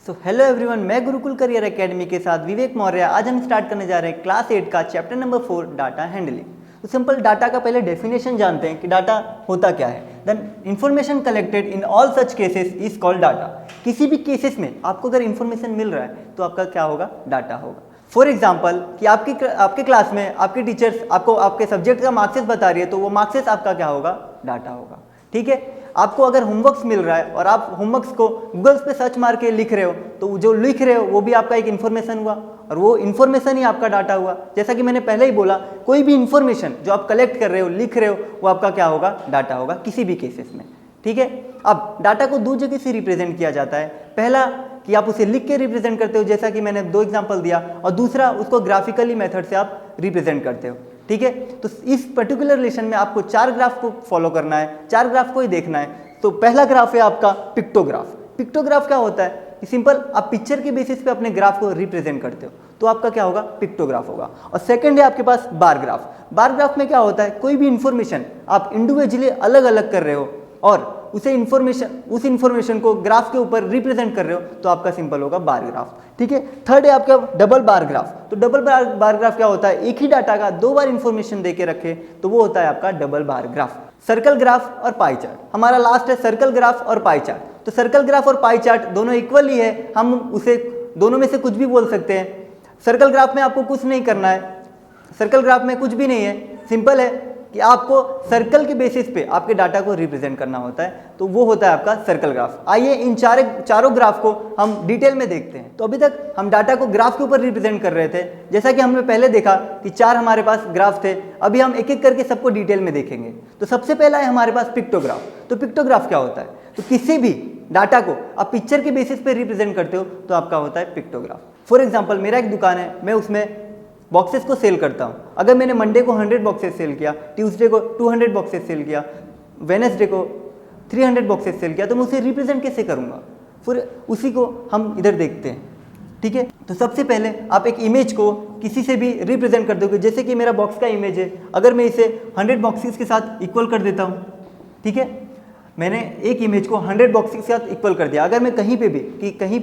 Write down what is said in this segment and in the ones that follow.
Hello everyone, मैं Gurukul career academy के साथ विवेक मौर्य। आज हम स्टार्ट करने जा रहे हैं क्लास 8 का चैप्टर नंबर 4 डाटा हैंडलिंग। तो सिंपल डाटा का पहले डेफिनेशन जानते हैं कि डाटा होता क्या है। Then information collected in all such cases is called data. किसी भी केसेस में आपको अगर इंफॉर्मेशन मिल रहा है तो आपका क्या होगा, डाटा होगा। फॉर एग्जाम्पल कि आपके क्लास में आपके टीचर्स आपको आपके सब्जेक्ट का मार्क्सिस बता रही है तो वो मार्क्सिस आपका क्या होगा, डाटा होगा। ठीक है, आपको अगर होमवर्क्स मिल रहा है और आप होमवर्क्स को गूगल्स पे सर्च मार के लिख रहे हो तो जो लिख रहे हो वो भी आपका एक इन्फॉर्मेशन हुआ और वो इन्फॉर्मेशन ही आपका डाटा हुआ। जैसा कि मैंने पहले ही बोला, कोई भी इन्फॉर्मेशन जो आप कलेक्ट कर रहे हो, लिख रहे हो, वो आपका क्या होगा, डाटा होगा किसी भी केसेस में। ठीक है, अब डाटा को दो जगह से रिप्रेजेंट किया जाता है। पहला कि आप उसे लिख के रिप्रेजेंट करते हो, जैसा कि मैंने 2 एग्जाम्पल दिया, और दूसरा उसको ग्राफिकली मेथड से आप रिप्रेजेंट करते हो। ठीक है, तो इस पर्टिकुलर लेसन में आपको 4 ग्राफ को फॉलो करना है, 4 ग्राफ को ही देखना है। तो पहला ग्राफ है आपका पिक्टोग्राफ। पिक्टोग्राफ क्या होता है कि सिंपल आप पिक्चर के बेसिस पे अपने ग्राफ को रिप्रेजेंट करते हो तो आपका क्या होगा, पिक्टोग्राफ होगा। और सेकंड है आपके पास बार ग्राफ। बार ग्राफ में क्या होता है, कोई भी इंफॉर्मेशन आप इंडिविजुअली अलग अलग कर रहे हो और उस इंफॉर्मेशन को ग्राफ के ऊपर रिप्रेजेंट कर रहे हो तो आपका सिंपल होगा बार ग्राफ। ठीक है, थर्ड है आपका डबल बार ग्राफ। तो डबल बार ग्राफ क्या होता है, एक ही डाटा का 2 बार इंफॉर्मेशन देके रखे तो वो होता है आपका double bar graph. Circle graph और पाई चार्ट, हमारा लास्ट है सर्कल ग्राफ और पाई चार्ट। तो सर्कल ग्राफ और पाई चार्ट दोनों इक्वल ही है, हम उसे दोनों में से कुछ भी बोल सकते हैं। सर्कल ग्राफ में आपको कुछ नहीं करना है, सर्कल ग्राफ में कुछ भी नहीं है, सिंपल है कि आपको सर्कल के बेसिस पे आपके डाटा को रिप्रेजेंट करना होता है, तो वो होता है आपका सर्कल ग्राफ। आइए इन चारों ग्राफ को हम डिटेल में देखते हैं। तो अभी तक हम डाटा को ग्राफ के ऊपर रिप्रेजेंट कर रहे थे, जैसा कि हमने पहले देखा कि 4 हमारे पास ग्राफ थे। अभी हम एक एक करके सबको डिटेल में देखेंगे। तो सबसे पहला है हमारे पास पिक्टोग्राफ। तो पिक्टोग्राफ क्या होता है, तो किसी भी डाटा को आप पिक्चर के बेसिस पे रिप्रेजेंट करते हो तो आपका होता है पिक्टोग्राफ। फॉर एग्जाम्पल मेरा एक दुकान है, मैं उसमें बॉक्सेस को सेल करता हूँ। अगर मैंने मंडे को 100 बॉक्सेस सेल किया, ट्यूसडे को 200 बॉक्सेस सेल किया, वेडनेसडे को 300 बॉक्सेस सेल किया, तो मैं उसे रिप्रेजेंट कैसे करूँगा, फिर उसी को हम इधर देखते हैं। ठीक है, तो सबसे पहले आप एक इमेज को किसी से भी रिप्रेजेंट कर दोगे। जैसे कि मेरा बॉक्स का इमेज है, अगर मैं इसे 100 बॉक्सेस के साथ इक्वल कर देता हूँ। ठीक है, मैंने एक इमेज को 100 बॉक्सेस के साथ इक्वल कर दिया। अगर मैं कहीं पे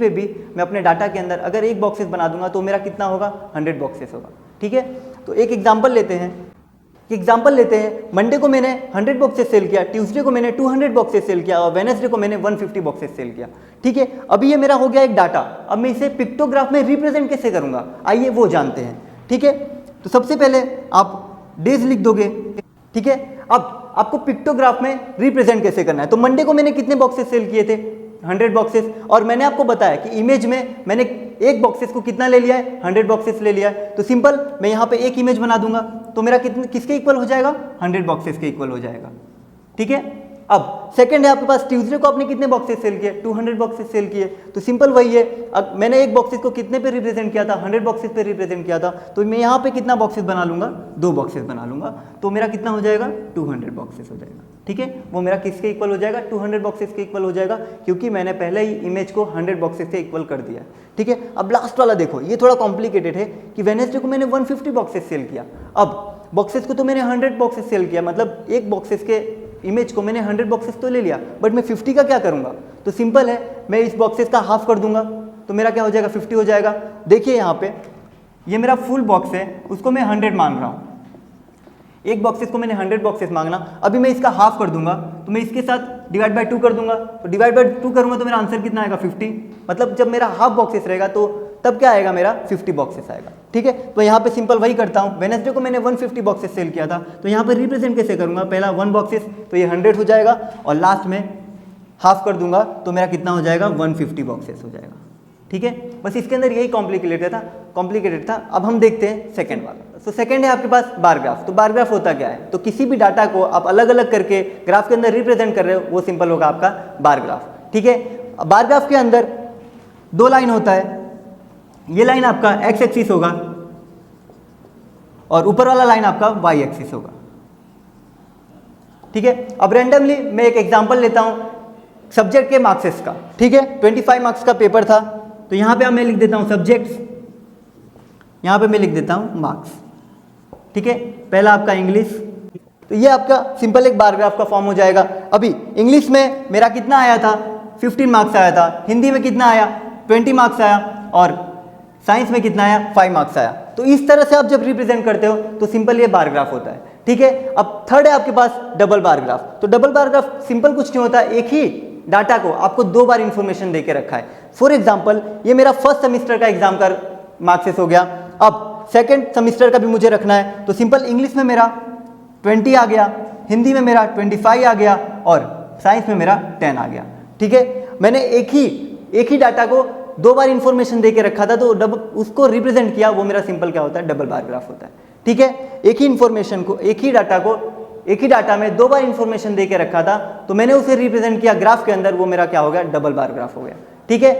भी मैं अपने डाटा के अंदर अगर एक बॉक्सेस बना दूंगा तो मेरा कितना होगा, 100 बॉक्सेस होगा। ठीक है, तो एक एग्जांपल लेते हैं। मंडे को मैंने 100 बॉक्सेस सेल किया, ट्यूसडे को मैंने 200 बॉक्सेस सेल किया और वेडनेसडे को मैंने 150 बॉक्सेस सेल किया। ठीक है, अभी ये मेरा हो गया एक डाटा। अब मैं इसे पिक्टोग्राफ में रिप्रेजेंट कैसे करूंगा, आइए वो जानते हैं। ठीक है, तो सबसे पहले आप डेज लिख दोगे। ठीक है, अब आपको पिक्टोग्राफ में रिप्रेजेंट कैसे करना है। तो मंडे को मैंने कितने बॉक्सेस सेल किए थे, 100 बॉक्सेस, और मैंने आपको बताया कि इमेज में मैंने एक बॉक्सेस को कितना ले लिया है, 100 बॉक्सेस ले लिया है। तो सिंपल मैं यहाँ पे एक इमेज बना दूंगा तो मेरा किसके इक्वल हो जाएगा, 100 बॉक्सेस के इक्वल हो जाएगा। ठीक है, अब सेकंड है आपके पास, ट्यूसडे को आपने कितने बॉक्सेस सेल किए, 200 बॉक्सेस सेल किए। तो सिंपल वही है, अब मैंने एक बॉक्सेस को कितने पे रिप्रेजेंट किया था, 100 बॉक्सेस पे रिप्रेजेंट किया था। तो मैं यहाँ पे कितना बॉक्सेस बना लूंगा, 2 बॉक्सेस बना लूंगा, तो मेरा कितना हो जाएगा, 200 बॉक्सेस हो जाएगा। ठीक है, वो मेरा किसके इक्वल हो जाएगा, 200 बॉक्सेस के इक्वल हो जाएगा, क्योंकि मैंने पहले ही इमेज को 100 बॉक्सेस से इक्वल कर दिया। ठीक है, अब लास्ट वाला देखो, ये थोड़ा कॉम्प्लिकेटेड है कि वेडनेसडे को मैंने 150 बॉक्सेस सेल किया। अब बॉक्सेस को तो मैंने 100 बॉक्सेस सेल किया, मतलब एक बॉक्सेस के इमेज को मैंने 100 बॉक्सेस तो ले लिया, बट मैं 50 का क्या करूंगा। तो सिंपल है, मैं इस बॉक्सेस का हाफ कर दूंगा तो मेरा क्या हो जाएगा, 50 हो जाएगा। देखिए यहाँ पे ये मेरा फुल बॉक्स है, उसको मैं 100 मांग रहा हूँ। एक बॉक्सेस को मैंने 100 बॉक्सेस मांगना, अभी मैं इसका हाफ कर दूंगा तो मैं इसके साथ डिवाइड बाय 2 कर दूंगा। तो डिवाइड बाय 2 करूंगा तो मेरा आंसर कितना आएगा, 50। मतलब जब मेरा हाफ बॉक्सेस रहेगा तो तब क्या आएगा, मेरा 50 बॉक्सेस आएगा। ठीक है, तो यहाँ पे सिंपल वही करता हूँ। वेडनेसडे को मैंने 150 बॉक्सेस सेल किया था, तो यहाँ पे रिप्रेजेंट कैसे करूँगा, पहला 1 बॉक्सेस तो ये 100 हो जाएगा और लास्ट में हाफ कर दूंगा तो मेरा कितना हो जाएगा, 150 बॉक्सेस हो जाएगा। ठीक है, बस इसके अंदर यही कॉम्प्लिकेटेड था। अब हम देखते हैं सेकंड वाला। तो सेकंड है आपके पास बार ग्राफ। तो बार ग्राफ होता क्या है, तो किसी भी डाटा को आप अलग अलग करके ग्राफ के अंदर रिप्रेजेंट कर रहे हो, वो सिंपल होगा आपका बार ग्राफ। ठीक है, बार ग्राफ के अंदर 2 लाइन होता है, ये लाइन आपका एक्स एक्सिस होगा और ऊपर वाला लाइन आपका वाई एक्सिस होगा। ठीक है, अब रैंडमली मैं एक एग्जांपल लेता हूं सब्जेक्ट के मार्क्सेस का। ठीक है, 25 मार्क्स का पेपर था, तो यहां पे मैं लिख देता हूं सब्जेक्ट्स, यहां पे मैं लिख देता हूं मार्क्स। ठीक है, पहला आपका इंग्लिश, तो ये आपका सिंपल एक बार ग्राफ का फॉर्म हो जाएगा। अभी इंग्लिश में मेरा कितना आया था, 15 मार्क्स आया था। हिंदी में कितना आया, 20 मार्क्स आया और साइंस में कितना आया 5 मार्क्स आया। तो इस तरह से आप जब रिप्रेजेंट करते हो तो सिंपल ये बार ग्राफ होता है। ठीक है, अब थर्ड है आपके पास डबल बार ग्राफ। तो डबल बार ग्राफ सिंपल कुछ नहीं होता, एक ही डाटा को आपको 2 बार इंफॉर्मेशन देके रखा है। फॉर एग्जाम्पल ये मेरा फर्स्ट सेमिस्टर का एग्जाम का मार्क्सेस हो गया, अब सेकेंड सेमिस्टर का भी मुझे रखना है। तो सिंपल इंग्लिश में मेरा 20 आ गया, हिंदी में मेरा 25 आ गया और साइंस में मेरा 10 आ गया। ठीक है, मैंने एक ही डाटा को 2 बार इंफॉर्मेशन देके रखा था, तो उसको रिप्रेजेंट किया, वो मेरा सिंपल क्या होता है, डबल बार ग्राफ होता है। ठीक है, एक ही इंफॉर्मेशन को, एक ही डाटा में 2 बार इंफॉर्मेशन देके रखा था, तो मैंने उसे रिप्रेजेंट किया ग्राफ के अंदर, वो मेरा क्या हो गया, डबल बार ग्राफ हो गया। ठीक है,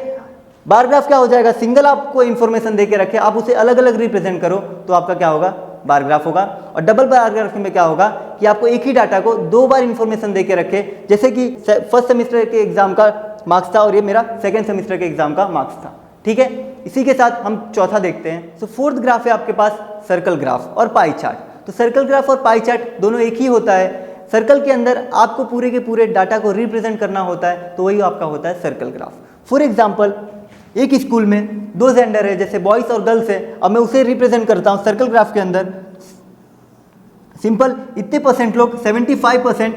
बार ग्राफ क्या हो जाएगा, सिंगल आपको इंफॉर्मेशन देके रखे, आप उसे अलग अलग रिप्रेजेंट करो तो आपका क्या होगा, बार ग्राफ होगा। और डबल बार ग्राफ में क्या होगा कि आपको एक ही डाटा को 2 बार इंफॉर्मेशन देके रखे, जैसे कि फर्स्ट सेमेस्टर के एग्जाम का मार्क्स था और ये मेरा सेकेंड सेमेस्टर के एग्जाम का मार्क्स था। ठीक है, इसी के साथ हम चौथा देखते हैं। तो फोर्थ ग्राफ है आपके पास सर्कल ग्राफ और पाई चार्ट। तो सर्कल ग्राफ और पाई चार्ट दोनों एक ही होता है। सर्कल के अंदर आपको पूरे के पूरे डाटा को रिप्रेजेंट करना होता है, तो वही आपका होता है सर्कल ग्राफ। फॉर एग्जाम्पल एक स्कूल में 2 जेंडर है, जैसे बॉयज़ और गर्ल्स है, अब मैं उसे रिप्रेजेंट करता हूँ सर्कल ग्राफ के अंदर। सिंपल इतने परसेंट लोग 75%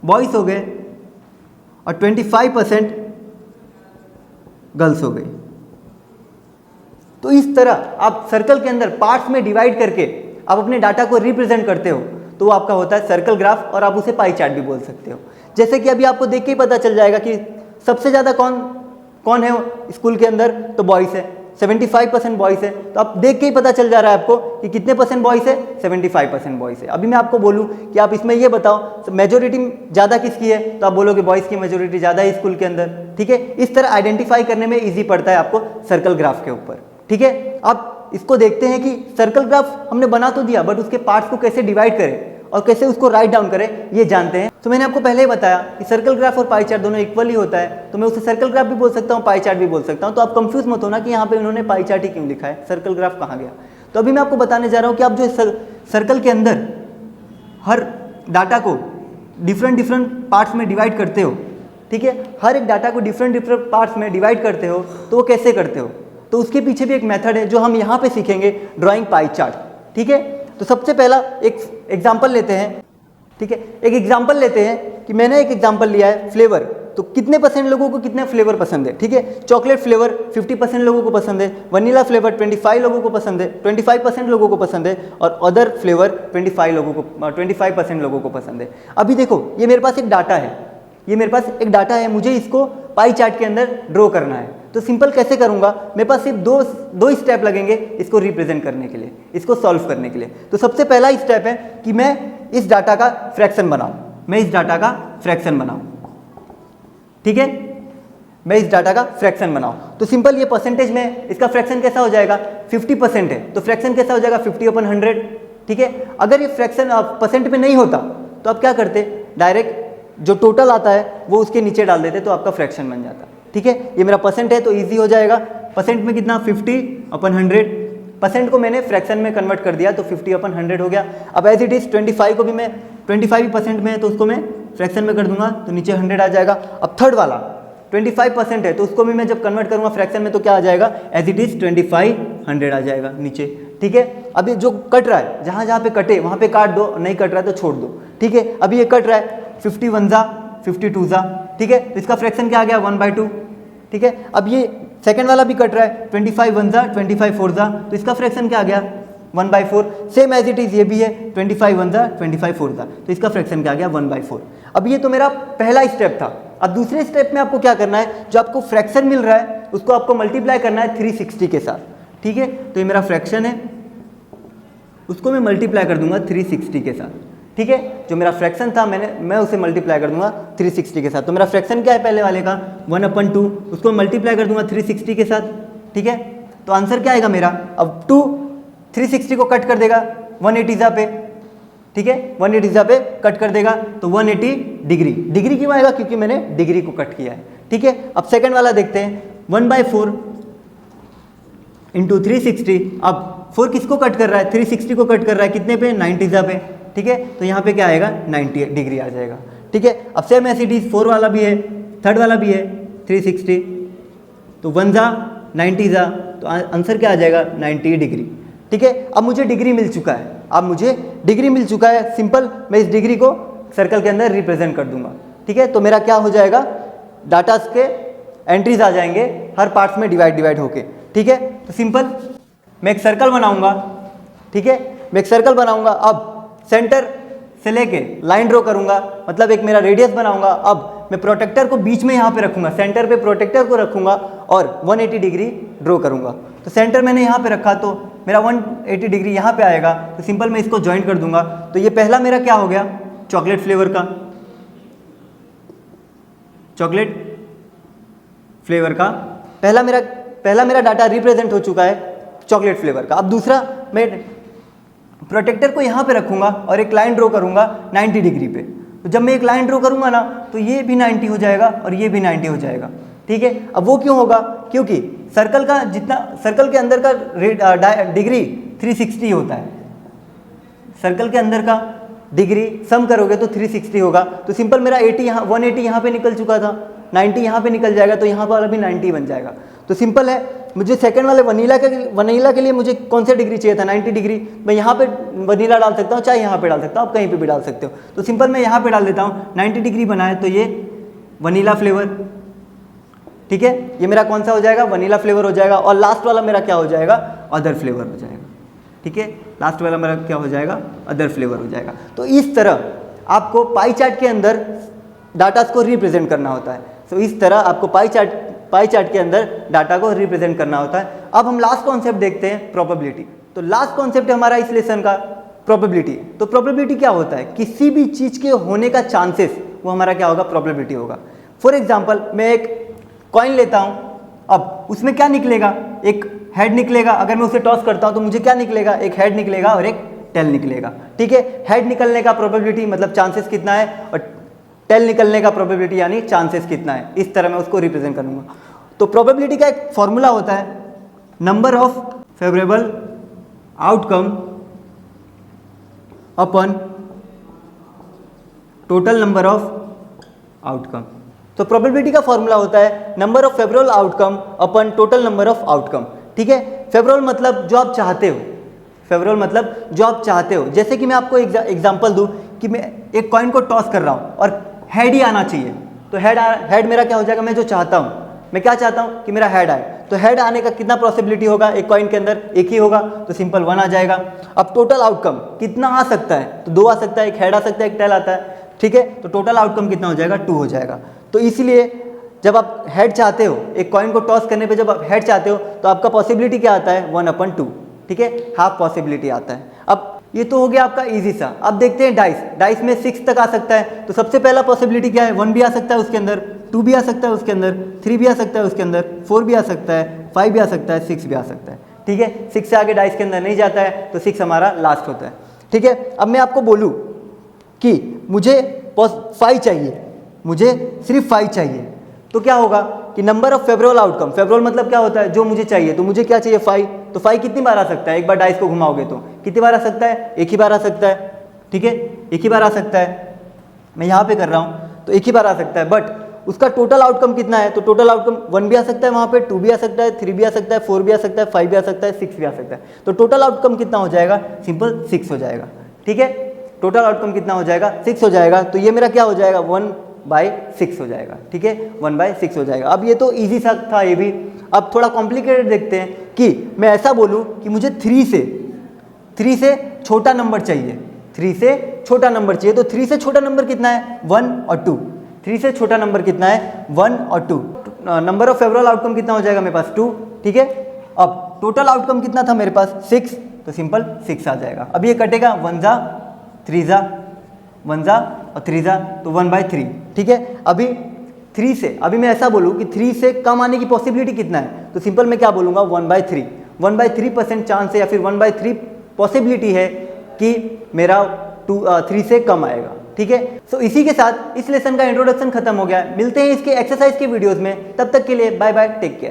बॉयज़ हो गए और 25% गर्ल्स हो गई। तो इस तरह आप सर्कल के अंदर पार्ट्स में डिवाइड करके आप अपने डाटा को रिप्रेजेंट करते हो, तो वो आपका होता है सर्कल ग्राफ, और आप उसे पाई चार्ट भी बोल सकते हो। जैसे कि अभी आपको देख के ही पता चल जाएगा कि सबसे ज़्यादा कौन है स्कूल के अंदर, तो बॉयज़ है, 75% बॉयज़ है। तो आप देख के ही पता चल जा रहा है आपको कि कितने परसेंट बॉयज़ है, 75% बॉयज़ है। अभी मैं आपको बोलूँ कि आप इसमें ये बताओ तो मेजोरिटी ज़्यादा किसकी है, तो आप बोलोगे बॉयज़ की मेजोरिटी ज़्यादा है स्कूल के अंदर। ठीक है, इस तरह आइडेंटिफाई करने में ईजी पड़ता है आपको सर्कल ग्राफ के ऊपर। ठीक है, आप इसको देखते हैं कि सर्कल ग्राफ हमने बना तो दिया, बट उसके पार्ट्स को कैसे डिवाइड करें और कैसे उसको राइट डाउन करें, ये जानते हैं। तो मैंने आपको पहले ही बताया कि सर्कल ग्राफ और पाई चार्ट दोनों इक्वल ही होता है, तो मैं उसे सर्कल ग्राफ भी बोल सकता हूँ, पाई चार्ट भी बोल सकता हूँ। तो आप कंफ्यूज मत होना कि यहाँ पे इन्होंने पाई चार्ट ही क्यों लिखा है, सर्कल ग्राफ कहाँ गया। तो अभी मैं आपको बताने जा रहा हूँ कि आप जो सर्कल के अंदर हर डाटा को डिफरेंट पार्ट्स में डिवाइड करते हो, ठीक है, हर एक डाटा को डिफरेंट पार्ट्स में डिवाइड करते हो, तो वो कैसे करते हो, तो उसके पीछे भी एक मेथड है जो हम यहाँ पे सीखेंगे, ड्राइंग पाई चार्ट। ठीक है, तो सबसे पहला एक एग्जाम्पल लेते हैं। ठीक है, एक एग्जाम्पल लेते हैं कि मैंने एक एग्जाम्पल लिया है फ्लेवर, तो कितने परसेंट लोगों को कितने फ्लेवर पसंद है। ठीक है, चॉकलेट फ्लेवर 50% लोगों को पसंद है, वनीला फ्लेवर 25 लोगों को पसंद है, 25% लोगों को पसंद है, और अदर फ्लेवर 25% लोगों को पसंद है। अभी देखो, ये मेरे पास एक डाटा है, मुझे इसको पाई चार्ट के अंदर ड्रॉ करना है। तो सिंपल कैसे करूंगा, मेरे पास सिर्फ दो स्टेप लगेंगे इसको रिप्रेजेंट करने के लिए, इसको सॉल्व करने के लिए। तो सबसे पहला स्टेप है कि मैं इस डाटा का फ्रैक्शन बनाऊं, ठीक है, मैं इस डाटा का फ्रैक्शन बनाऊं। तो सिंपल ये परसेंटेज में इसका फ्रैक्शन कैसा हो जाएगा, 50% है, तो फ्रैक्शन कैसा हो जाएगा 50/100। ठीक है, अगर ये फ्रैक्शन परसेंट में नहीं होता तो आप क्या करते, डायरेक्ट जो टोटल आता है वो उसके नीचे डाल देते, तो आपका फ्रैक्शन बन जाता। ठीक है, ये मेरा परसेंट है तो इजी हो जाएगा। परसेंट में कितना, 50/100, परसेंट को मैंने फ्रैक्शन में कन्वर्ट कर दिया, तो 50/100 हो गया। अब एज इट इज 25 को भी मैं 25 परसेंट में है तो उसको मैं फ्रैक्शन में कर दूंगा, तो नीचे 100 आ जाएगा। अब थर्ड वाला 25% है, तो उसको भी मैं जब कन्वर्ट करूंगा फ्रैक्शन में तो क्या आ जाएगा, एज इट इज 2500 आ जाएगा नीचे। ठीक है, अब ये जो कट रहा है, जहाँ जहाँ पे कटे वहाँ पे काट दो, नहीं कट रहा है तो छोड़ दो। ठीक है, अभी ये कट रहा है 51 जा 52 जा, ठीक है, तो इसका फ्रैक्शन क्या आ गया, 1/2। ठीक है, अब ये सेकंड वाला भी कट रहा है 25 1 जा 25 4 जा, तो इसका फ्रैक्शन क्या आ गया, 1/4। सेम एज इट इज ये भी है 25 1 जा 25 4 जा, तो इसका फ्रैक्शन क्या आ गया, 1/4। अब ये तो मेरा पहला स्टेप था। अब दूसरे स्टेप में आपको क्या करना है, जो आपको फ्रैक्शन मिल रहा है उसको आपको मल्टीप्लाई करना है 360 के साथ। ठीक है, तो ये मेरा फ्रैक्शन है, उसको मैं मल्टीप्लाई कर दूंगा 360 के साथ। ठीक है, जो मेरा फ्रैक्शन था मैं उसे मल्टीप्लाई कर दूंगा 360 के साथ। तो मेरा फ्रैक्शन क्या है पहले वाले का, 1/2, उसको मल्टीप्लाई कर दूंगा 360 के साथ। ठीक है, तो आंसर क्या आएगा मेरा, अब 2 360 को कट कर देगा 180 जा पे। ठीक है, 180 जा पे कट कर देगा, तो 180 डिग्री क्यों आएगा, क्योंकि मैंने डिग्री को कट किया है। ठीक है, अब सेकंड वाला देखते हैं, 1/4 × 360। अब 4 किसको कट कर रहा है, 360 को कट कर रहा है, कितने पे, 90 जा पे। ठीक है, तो यहाँ पे क्या आएगा, 90 डिग्री आ जाएगा। ठीक है, अब सेम एज इट इज 4 वाला भी है, थर्ड वाला भी है 360, तो 1 जा 90 जा, तो आंसर क्या आ जाएगा 90 डिग्री। ठीक है, अब मुझे डिग्री मिल चुका है, अब मुझे डिग्री मिल चुका है। सिंपल, मैं इस डिग्री को सर्कल के अंदर रिप्रेजेंट कर दूंगा। ठीक है, तो मेरा क्या हो जाएगा, डाटा के एंट्रीज आ जाएंगे हर पार्ट्स में डिवाइड होके। ठीक है, तो सिंपल मैं एक सर्कल बनाऊंगा। ठीक है, मैं एक सर्कल बनाऊंगा। अब सेंटर से लेके लाइन ड्रॉ करूंगा, मतलब एक मेरा रेडियस बनाऊंगा। अब मैं प्रोटेक्टर को बीच में यहाँ पे रखूंगा, सेंटर पे प्रोटेक्टर को रखूंगा और 180 डिग्री ड्रॉ करूंगा। तो सेंटर मैंने यहाँ पे रखा तो मेरा 180 डिग्री यहाँ पे आएगा। तो सिंपल मैं इसको ज्वाइंट कर दूंगा। तो ये पहला मेरा क्या हो गया, चॉकलेट फ्लेवर का, चॉकलेट फ्लेवर का पहला मेरा डाटा रिप्रेजेंट हो चुका है चॉकलेट फ्लेवर का। अब दूसरा, मैं प्रोटेक्टर को यहाँ पे रखूंगा और एक लाइन ड्रॉ करूंगा 90 डिग्री पे। तो जब मैं एक लाइन ड्रॉ करूंगा ना, तो ये भी 90 हो जाएगा और ये भी 90 हो जाएगा। ठीक है, अब वो क्यों होगा, क्योंकि सर्कल का जितना, सर्कल के अंदर का डिग्री 360 होता है। सर्कल के अंदर का डिग्री सम करोगे तो 360 होगा। तो सिंपल मेरा 180 यहाँ पे निकल चुका था, 90 यहाँ पे निकल जाएगा, तो यहाँ पर अभी 90 बन जाएगा। तो सिंपल है, मुझे सेकंड वाले वनीला के लिए मुझे कौन सा डिग्री चाहिए था, 90 डिग्री। मैं यहाँ पे वनीला डाल सकता हूँ, चाहे यहाँ पे डाल सकता हूँ, आप कहीं पे भी डाल सकते हो। तो सिंपल मैं यहाँ पे डाल देता हूँ, 90 डिग्री बनाए तो ये वनीला फ्लेवर। ठीक है, ये मेरा कौन सा हो जाएगा, वनीला फ्लेवर हो जाएगा। और लास्ट वाला मेरा क्या हो जाएगा, अदर फ्लेवर हो जाएगा। ठीक है, लास्ट वाला मेरा क्या हो जाएगा, अदर फ्लेवर हो जाएगा। तो इस तरह आपको पाई चार्ट के अंदर डाटा को रिप्रेजेंट करना होता है। तो इस तरह आपको पाई चार्ट के अंदर डाटा को रिप्रेजेंट करना होता है। अब हम लास्ट कॉन्सेप्ट देखते हैं, प्रोबेबिलिटी। तो लास्ट कॉन्सेप्ट है हमारा इस लेसन का प्रोबेबिलिटी। तो प्रोबेबिलिटी क्या होता है, किसी भी चीज के होने का चांसेस, वो हमारा क्या होगा, प्रोबेबिलिटी होगा। फॉर एग्जाम्पल, मैं एक कॉइन लेता हूं, अब उसमें क्या निकलेगा, एक हेड निकलेगा। अगर मैं उसे टॉस करता हूं तो मुझे क्या निकलेगा, एक हेड निकलेगा और एक टेल निकलेगा। ठीक है, हेड निकलने का प्रोबेबिलिटी मतलब चांसेस कितना है, और टेल निकलने का प्रोबेबिलिटी यानी चांसेस कितना है। इस तरह मैं उसको रिप्रेजेंट करूंगा। तो प्रोबेबिलिटी का एक फॉर्मूला होता है, number of favourable outcome upon total number of outcome. तो प्रोबेबिलिटी का फॉर्मूला होता है number of favourable outcome upon total number of outcome. ठीक है, फेवरेबल मतलब जो आप चाहते हो, फेवरेबल मतलब जो आप चाहते हो। जैसे कि मैं आपको एग्जांपल दूं कि मैं एक कॉइन को टॉस कर रहा हूं और हेड ही आना चाहिए। तो हेड मेरा क्या हो जाएगा, मैं जो चाहता हूं, मैं क्या चाहता हूं कि मेरा हेड आए। तो हेड आने का कितना पॉसिबिलिटी होगा, एक कॉइन के अंदर एक ही होगा, तो सिंपल 1 आ जाएगा। अब टोटल आउटकम कितना आ सकता है, तो 2 आ सकता है, एक हेड आ सकता है, एक टेल आता है। ठीक है, तो टोटल आउटकम कितना हो जाएगा, 2 हो जाएगा। तो इसलिए जब आप हेड चाहते हो, एक कॉइन को टॉस करने पे जब आप हेड चाहते हो, तो आपका पॉसिबिलिटी क्या आता है, 1/2। ठीक है, हाफ पॉसिबिलिटी आता है। अब ये तो हो गया आपका इजी सा। अब देखते हैं डाइस में 6 तक आ सकता है। तो सबसे पहला पॉसिबिलिटी क्या है, 1 भी आ सकता है उसके अंदर, 2 भी आ सकता है उसके अंदर, 3 भी आ सकता है उसके अंदर, 4 भी आ सकता है, 5 भी आ सकता है, 6 भी आ सकता है। ठीक है, 6 से आगे डाइस के अंदर नहीं जाता है, तो 6 हमारा लास्ट होता है। ठीक है, अब मैं आपको बोलूँ कि मुझे 5 चाहिए, मुझे सिर्फ 5 चाहिए, तो क्या होगा कि number of favourable outcome, favourable मतलब क्या होता है, जो मुझे चाहिए। तो मुझे क्या चाहिए, 5। तो 5 कितनी बार आ सकता है, एक बार डाइस को घुमाओगे तो कितनी बार आ सकता है, एक ही बार आ सकता है। ठीक है, एक ही बार आ सकता है। मैं यहाँ पे कर रहा हूँ तो एक ही बार आ सकता है, बट उसका टोटल आउटकम कितना है, तो टोटल आउटकम 1 भी आ सकता है वहाँ पे, 2 भी आ सकता है, 3 भी आ सकता है, 4 भी आ सकता है, 5 भी आ सकता है, 6 भी आ सकता है। तो टोटल आउटकम कितना हो जाएगा, सिंपल 6 हो जाएगा। ठीक है, टोटल आउटकम कितना हो जाएगा, 6 हो जाएगा। तो ये मेरा क्या हो जाएगा, 1/6 हो जाएगा। ठीक है, 1/6 हो जाएगा। अब ये तो इजी सा था ये भी। अब थोड़ा कॉम्प्लिकेटेड देखते हैं कि मैं ऐसा बोलूं कि मुझे 3 से छोटा नंबर चाहिए, 3 से छोटा नंबर चाहिए। तो 3 से छोटा नंबर कितना है, 1 और 2। 3 से छोटा नंबर कितना है, 1 और 2। नंबर ऑफ फेवरेबल आउटकम कितना हो जाएगा मेरे पास, 2। ठीक है, अब टोटल आउटकम कितना था मेरे पास, 6। तो सिंपल 6 आ जाएगा। अब ये कटेगा, 1 जा 3 जा 1 जा और 3 जा, तो 1/3। ठीक है, अभी 3 से, अभी मैं ऐसा बोलूँ कि 3 से कम आने की पॉसिबिलिटी कितना है, तो सिंपल मैं क्या बोलूँगा, 1/3। 1/3% चांस है या फिर 1/3 पॉसिबिलिटी है कि मेरा 3 से कम आएगा। ठीक है, सो इसी के साथ इस लेसन का इंट्रोडक्शन खत्म हो गया। मिलते हैं इसके एक्सरसाइज के वीडियोस में, तब तक के लिए बाय बाय, टेक केयर।